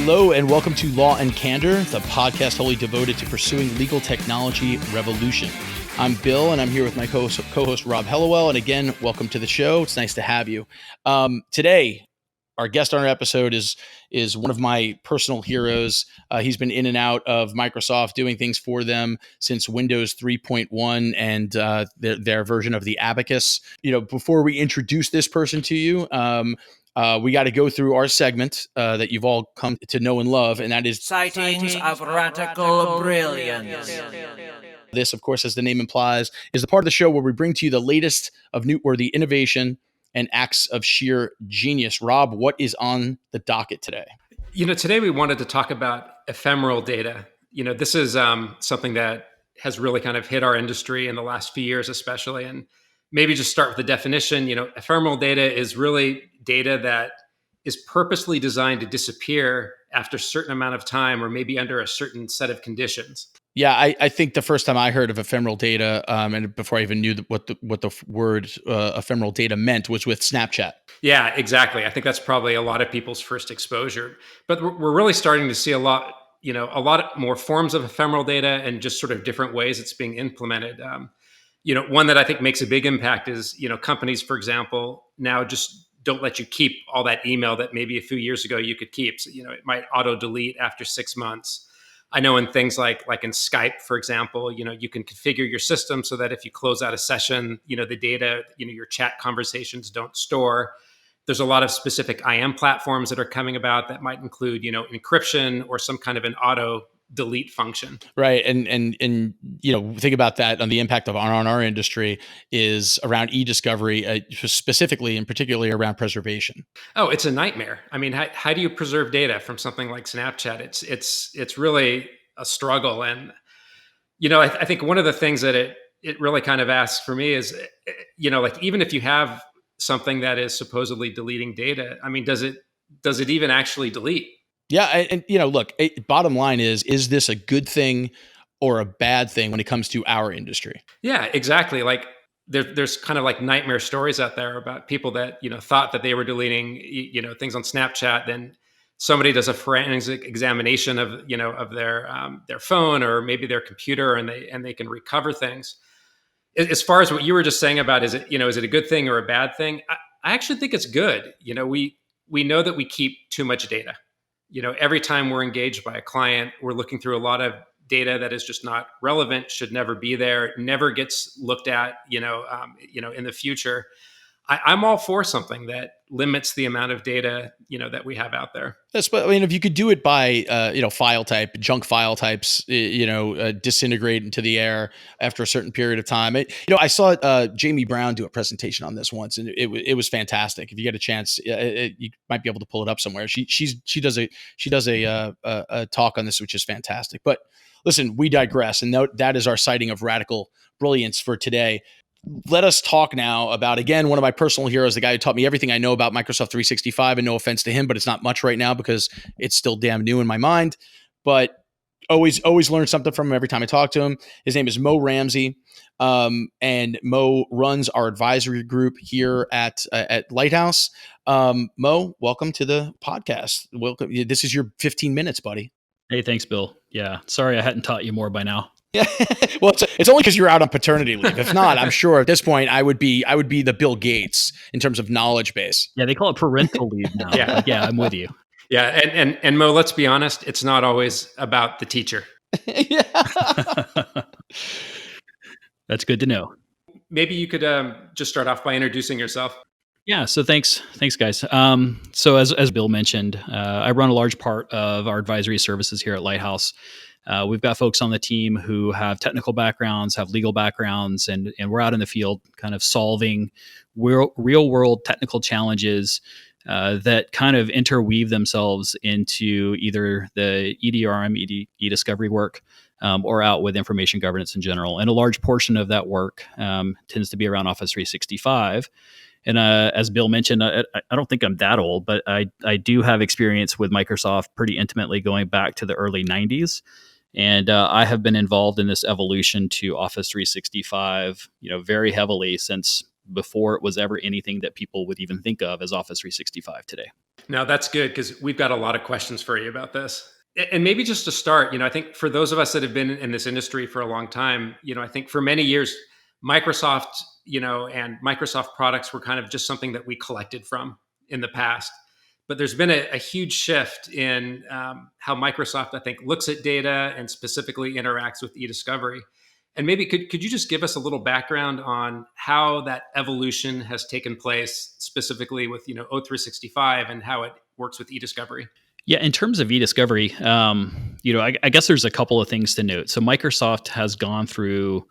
Hello and welcome to Law and Candor, the podcast wholly devoted to pursuing legal technology revolution. I'm Bill, and I'm here with my co-host Rob Hellewell. And again, welcome to the show. It's nice to have you. Today, our guest on our episode is one of my personal heroes. He's been in and out of Microsoft doing things for them since Windows 3.1 and their version of the Abacus. Before we introduce this person to you, we got to go through our segment that you've all come to know and love, and that is Sightings of Radical Brilliance. This, of course, as the name implies, is the part of the show where we bring to you the latest of noteworthy innovation and acts of sheer genius. Rob, what is on the docket today? Today we wanted to talk about ephemeral data. This is something that has really kind of hit our industry in the last few years, especially. And maybe just start with the definition. Ephemeral data is really data that is purposely designed to disappear after a certain amount of time or maybe under a certain set of conditions. Yeah, I think the first time I heard of ephemeral data, and before I even knew what the word ephemeral data meant, was with Snapchat. Yeah, exactly. I think that's probably a lot of people's first exposure. But we're really starting to see a lot more forms of ephemeral data and just sort of different ways it's being implemented. One that I think makes a big impact is, companies, for example, now just don't let you keep all that email that maybe a few years ago you could keep. So, it might auto delete after 6 months. I know in things like in Skype, for example, you can configure your system so that if you close out a session, the data, your chat conversations don't store. There's a lot of specific IM platforms that are coming about that might include, encryption or some kind of an auto delete function. Right. And think about that on the impact on our industry is around eDiscovery, specifically and particularly around preservation. Oh, it's a nightmare. I mean, how do you preserve data from something like Snapchat? It's really a struggle. And, I think one of the things that it really kind of asks for me is, even if you have something that is supposedly deleting data, I mean, does it even actually delete? Yeah. And look, bottom line is this a good thing or a bad thing when it comes to our industry? Yeah, exactly. Like there's kind of like nightmare stories out there about people that, thought that they were deleting, things on Snapchat. Then somebody does a forensic examination of, of their phone or maybe their computer, and they can recover things. As far as what you were just saying about, is it a good thing or a bad thing? I actually think it's good. We know that we keep too much data. Every time we're engaged by a client, we're looking through a lot of data that is just not relevant, should never be there, never gets looked at, in the future. I'm all for something that limits the amount of data, that we have out there. If you could do it by, file type, junk file types, disintegrate into the air after a certain period of time. I saw Jamie Brown do a presentation on this once, and it was fantastic. If you get a chance, you might be able to pull it up somewhere. She does a talk on this, which is fantastic. But listen, we digress, and that is our sighting of radical brilliance for today. Let us talk now about, again, one of my personal heroes, the guy who taught me everything I know about Microsoft 365, and no offense to him, but it's not much right now because it's still damn new in my mind, but always learn something from him every time I talk to him. His name is Mo Ramsey, and Mo runs our advisory group here at Lighthouse. Mo, welcome to the podcast. Welcome. This is your 15 minutes, buddy. Hey, thanks, Bill. Yeah, sorry I hadn't taught you more by now. Yeah, well, it's only because you're out on paternity leave. If not, I'm sure at this point I would be the Bill Gates in terms of knowledge base. Yeah, they call it parental leave now. Yeah, yeah, I'm with you. Yeah, and Mo, let's be honest, it's not always about the teacher. Yeah, that's good to know. Maybe you could just start off by introducing yourself. Yeah, so thanks guys. So as Bill mentioned, I run a large part of our advisory services here at Lighthouse. We've got folks on the team who have technical backgrounds, have legal backgrounds, and we're out in the field kind of solving real world technical challenges that kind of interweave themselves into either the EDRM, eDiscovery work, or out with information governance in general. And a large portion of that work tends to be around Office 365. And as Bill mentioned, I don't think I'm that old, but I do have experience with Microsoft pretty intimately going back to the early 90s. And I have been involved in this evolution to Office 365, very heavily since before it was ever anything that people would even think of as Office 365 today. Now that's good because we've got a lot of questions for you about this. And maybe just to start, I think for those of us that have been in this industry for a long time, I think for many years, Microsoft, and Microsoft products were kind of just something that we collected from in the past. But there's been a huge shift in how Microsoft, I think, looks at data and specifically interacts with eDiscovery. And maybe could you just give us a little background on how that evolution has taken place, specifically with O365 and how it works with eDiscovery? Yeah, in terms of eDiscovery, I guess there's a couple of things to note. So Microsoft has gone through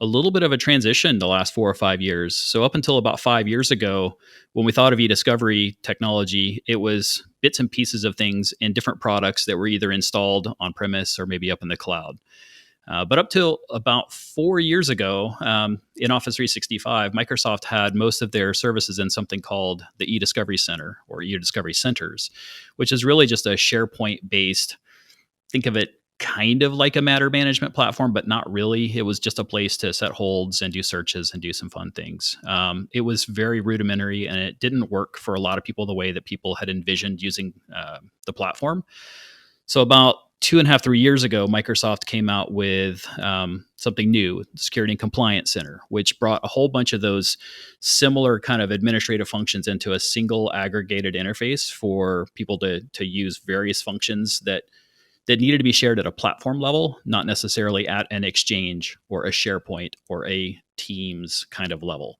a little bit of a transition the last 4 or 5 years. So up until about 5 years ago, when we thought of eDiscovery technology, it was bits and pieces of things in different products that were either installed on premise or maybe up in the cloud. But up till about 4 years ago, in Office 365, Microsoft had most of their services in something called the eDiscovery Center or eDiscovery Centers, which is really just a SharePoint-based, think of it kind of like a matter management platform, but not really. It was just a place to set holds and do searches and do some fun things. It was very rudimentary, and it didn't work for a lot of people the way that people had envisioned using the platform. So about 2.5, 3 years ago, Microsoft came out with something new, Security and Compliance Center, which brought a whole bunch of those similar kind of administrative functions into a single aggregated interface for people to use various functions that needed to be shared at a platform level, not necessarily at an Exchange or a SharePoint or a Teams kind of level.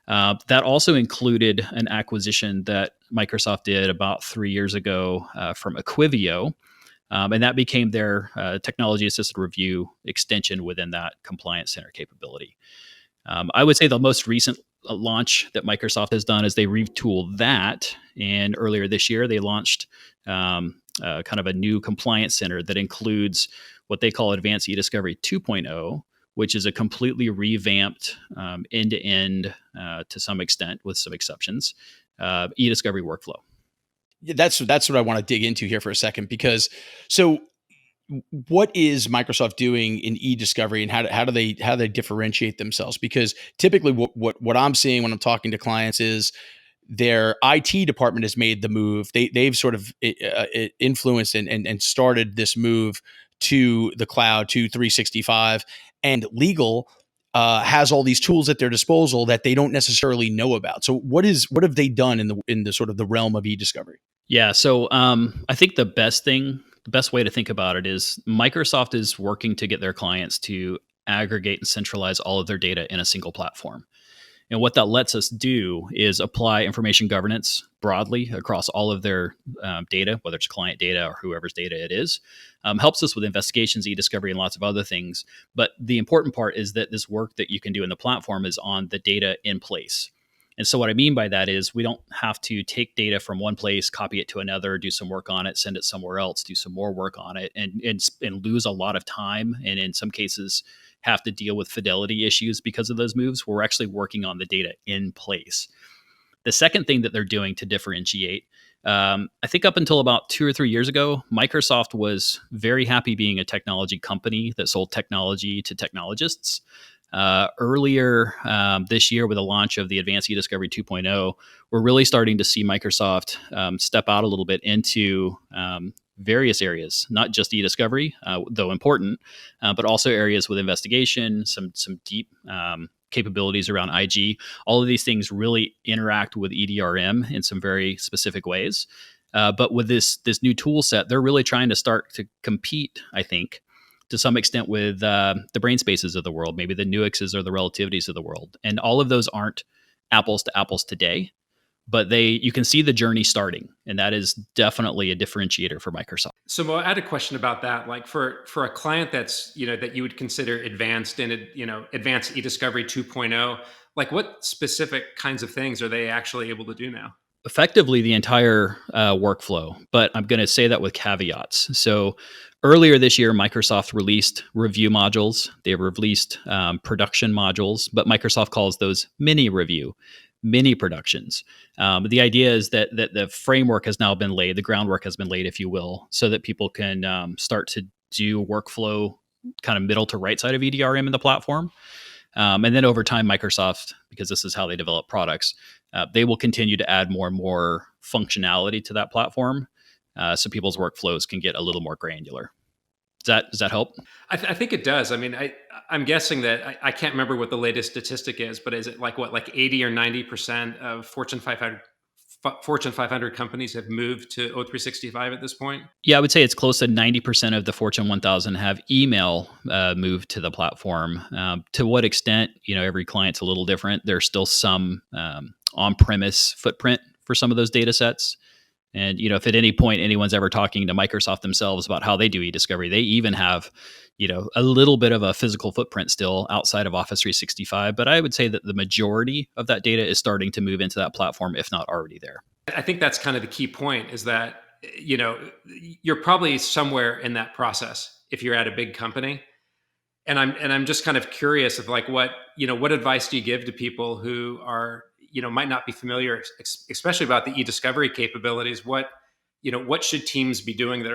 That also included an acquisition that Microsoft did about 3 years ago from Equivio. And that became their technology assisted review extension within that compliance center capability. I would say the most recent launch that Microsoft has done is they retooled that. And earlier this year, they launched kind of a new compliance center that includes what they call Advanced eDiscovery 2.0, which is a completely revamped end-to-end, to some extent, with some exceptions, eDiscovery workflow. That's what I want to dig into here for a second, because what is Microsoft doing in eDiscovery, and how do they differentiate themselves? Because typically what I'm seeing when I'm talking to clients is their IT department has made the move. They've sort of influenced and started this move to the cloud, to 365, and legal has all these tools at their disposal that they don't necessarily know about. So what have they done in the sort of the realm of eDiscovery? Yeah, so I think the best way to think about it is Microsoft is working to get their clients to aggregate and centralize all of their data in a single platform. And what that lets us do is apply information governance broadly across all of their data, whether it's client data or whoever's data it is. Helps us with investigations, eDiscovery, and lots of other things. But the important part is that this work that you can do in the platform is on the data in place. And so what I mean by that is we don't have to take data from one place, copy it to another, do some work on it, send it somewhere else, do some more work on it, and lose a lot of time. And in some cases, have to deal with fidelity issues because of those moves. We're actually working on the data in place. The second thing that they're doing to differentiate, I think up until about 2 or 3 years ago, Microsoft was very happy being a technology company that sold technology to technologists. Earlier this year, with the launch of the Advanced eDiscovery 2.0, we're really starting to see Microsoft step out a little bit into various areas, not just eDiscovery, though important, but also areas with investigation, some deep capabilities around IG. All of these things really interact with EDRM in some very specific ways. But with this new tool set, they're really trying to start to compete, I think, to some extent with the brain spaces of the world, maybe the Nuixes or the relativities of the world. And all of those aren't apples to apples today, but you can see the journey starting. And that is definitely a differentiator for Microsoft. So Mo, I had a question about that. Like for a client that's, that you would consider advanced in, Advanced eDiscovery 2.0, like what specific kinds of things are they actually able to do now? Effectively the entire workflow, but I'm going to say that with caveats. So earlier this year, Microsoft released review modules. They released production modules, but Microsoft calls those mini review, mini productions. The idea is that the framework has now been laid, the groundwork has been laid, if you will, so that people can start to do workflow kind of middle to right side of EDRM in the platform. And then over time, Microsoft, because this is how they develop products, they will continue to add more and more functionality to that platform, so people's workflows can get a little more granular. Does that help? I think it does. I mean, I'm guessing that I can't remember what the latest statistic is, but is it like 80 or 90% of Fortune 500 companies have moved to O365 at this point? Yeah, I would say it's close to 90% of the Fortune 1000 have email moved to the platform. To what extent, every client's a little different. There's still some on-premise footprint for some of those data sets. And, if at any point anyone's ever talking to Microsoft themselves about how they do eDiscovery, they even have, a little bit of a physical footprint still outside of Office 365. But I would say that the majority of that data is starting to move into that platform, if not already there. I think that's kind of the key point, is that, you're probably somewhere in that process if you're at a big company. And I'm just kind of curious of like what advice do you give to people who are, might not be familiar, especially about the eDiscovery capabilities. What should teams be doing that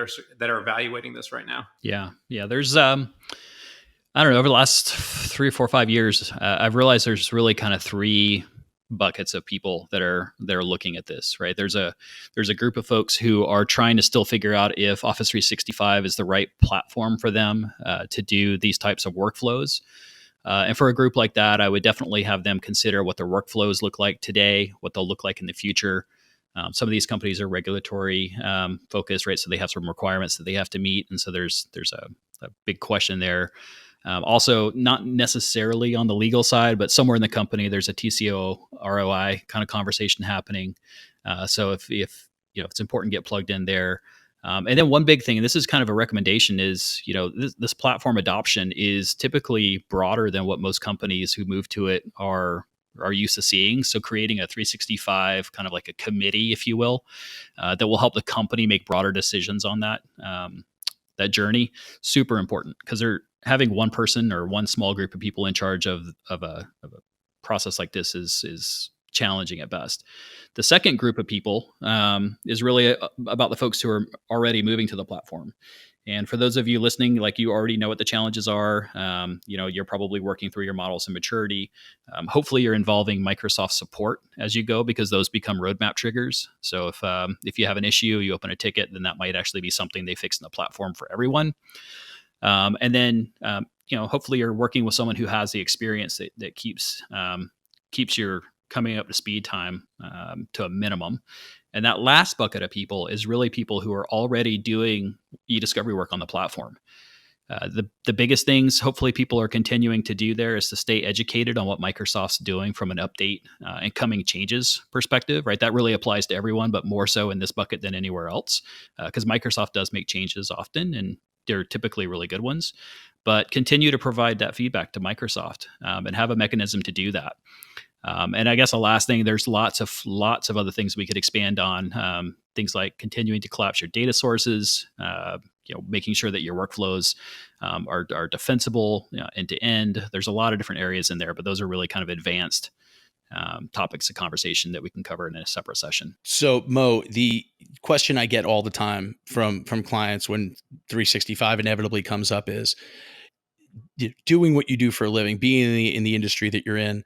are evaluating this right now? Yeah. There's I don't know, over the last 3 or 4 or 5 years, I've realized there's really kind of 3 buckets of people that are looking at this, right? There's a group of folks who are trying to still figure out if Office 365 is the right platform for them to do these types of workflows. And for a group like that, I would definitely have them consider what their workflows look like today, what they'll look like in the future. Some of these companies are regulatory focused, right? So they have some requirements that they have to meet, and so there's a big question there. Also, not necessarily on the legal side, but somewhere in the company, there's a TCO ROI kind of conversation happening. So if it's important, get plugged in there. And then one big thing, and this is kind of a recommendation, is this platform adoption is typically broader than what most companies who move to it are used to seeing. So creating a 365 kind of like a committee, if you will, that will help the company make broader decisions on that journey, super important, because they're having one person or one small group of people in charge of a process like this is challenging at best. The second group of people is really about the folks who are already moving to the platform. And for those of you listening, like, you already know what the challenges are. You're probably working through your models and maturity. Hopefully you're involving Microsoft support as you go, because those become roadmap triggers. So if you have an issue, you open a ticket, then that might actually be something they fix in the platform for everyone. And then, hopefully you're working with someone who has the experience that keeps your coming up to speed time to a minimum. And that last bucket of people is really people who are already doing eDiscovery work on the platform. The biggest things, hopefully, people are continuing to do there is to stay educated on what Microsoft's doing from an update and coming changes perspective, right? That really applies to everyone, but more so in this bucket than anywhere else, because Microsoft does make changes often, and they're typically really good ones. But continue to provide that feedback to Microsoft and have a mechanism to do that. And I guess the last thing, there's lots of other things we could expand on. Things like continuing to collapse your data sources, making sure that your workflows are defensible end to end. There's a lot of different areas in there, but those are really kind of advanced topics of conversation that we can cover in a separate session. So, Mo, the question I get all the time from clients when 365 inevitably comes up is, doing what you do for a living, being in the industry that you're in,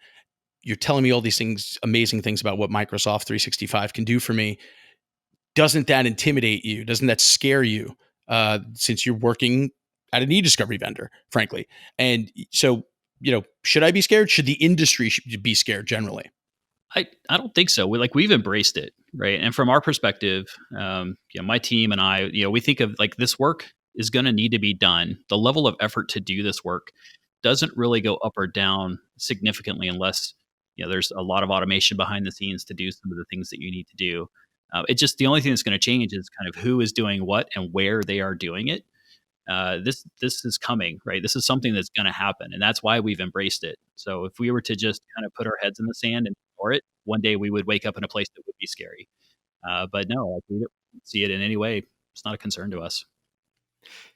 you're telling me all these things, amazing things about what Microsoft 365 can do for me. Doesn't that intimidate you? Doesn't that scare you? Since you're working at an eDiscovery vendor, frankly. And so, should I be scared? Should the industry be scared generally? I don't think so. We've embraced it, right? And from our perspective, my team and I, we think of like, this work is going to need to be done. The level of effort to do this work doesn't really go up or down significantly unless there's a lot of automation behind the scenes to do some of the things that you need to do. It's just, the only thing that's going to change is kind of who is doing what and where they are doing it. This is coming, right? This is something that's going to happen, and that's why we've embraced it. So if we were to just kind of put our heads in the sand and ignore it, one day we would wake up in a place that would be scary. But no, we don't see it in any way. It's not a concern to us.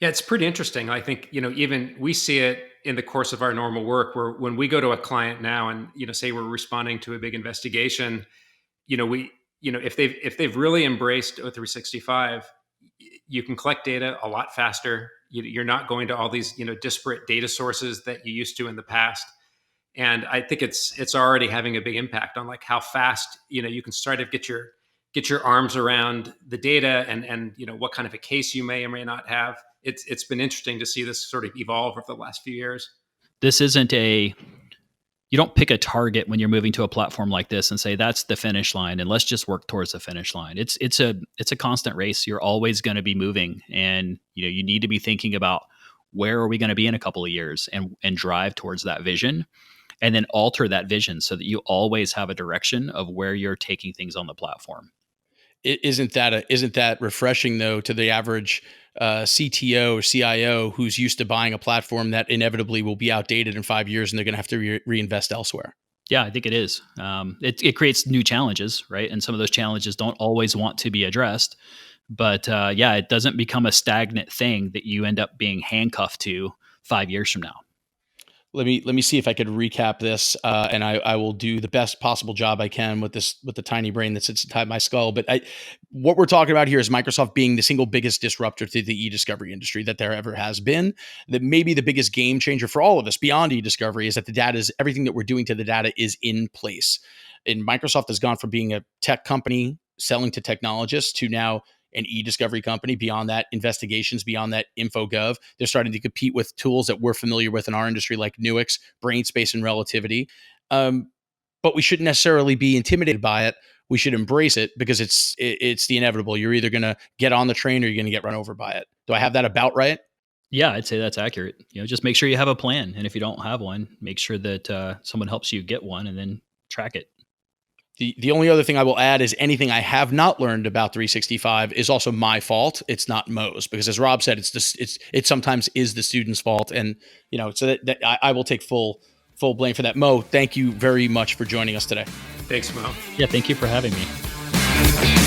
Yeah, it's pretty interesting. I think, even we see it in the course of our normal work, where when we go to a client now and, say we're responding to a big investigation, if they've really embraced O365, you can collect data a lot faster. You're not going to all these, disparate data sources that you used to in the past. And I think it's already having a big impact on like how fast, you can start to get your arms around the data and what kind of a case you may or may not have. It's been interesting to see this sort of evolve over the last few years. This isn't you don't pick a target when you're moving to a platform like this and say that's the finish line and let's just work towards the finish line. It's a constant race. You're always going to be moving, and you need to be thinking about where are we going to be in a couple of years and drive towards that vision, and then alter that vision so that you always have a direction of where you're taking things on the platform. Isn't that refreshing though to the average CTO or CIO who's used to buying a platform that inevitably will be outdated in 5 years and they're going to have to reinvest elsewhere? Yeah, I think it is. It creates new challenges, right? And some of those challenges don't always want to be addressed. But it doesn't become a stagnant thing that you end up being handcuffed to 5 years from now. Let me see if I could recap this, and I will do the best possible job I can with the tiny brain that sits inside my skull. But what we're talking about here is Microsoft being the single biggest disruptor to the eDiscovery industry that there ever has been. That maybe the biggest game changer for all of us beyond eDiscovery is that the data is everything that we're doing to the data is in place. And Microsoft has gone from being a tech company selling to technologists to now an eDiscovery company. Beyond that, investigations, beyond that, InfoGov. They're starting to compete with tools that we're familiar with in our industry, like Nuix, brain space, and relativity. But we shouldn't necessarily be intimidated by it. We should embrace it because it's the inevitable. You're either going to get on the train or you're going to get run over by it. Do I have that about right? Yeah, I'd say that's accurate. Just make sure you have a plan, and if you don't have one, make sure that someone helps you get one, and then track it. The only other thing I will add is anything I have not learned about 365 is also my fault. It's not Mo's, because as Rob said, it sometimes is the student's fault, and so that I will take full blame for that. Mo, thank you very much for joining us today. Thanks, Mo. Yeah, thank you for having me.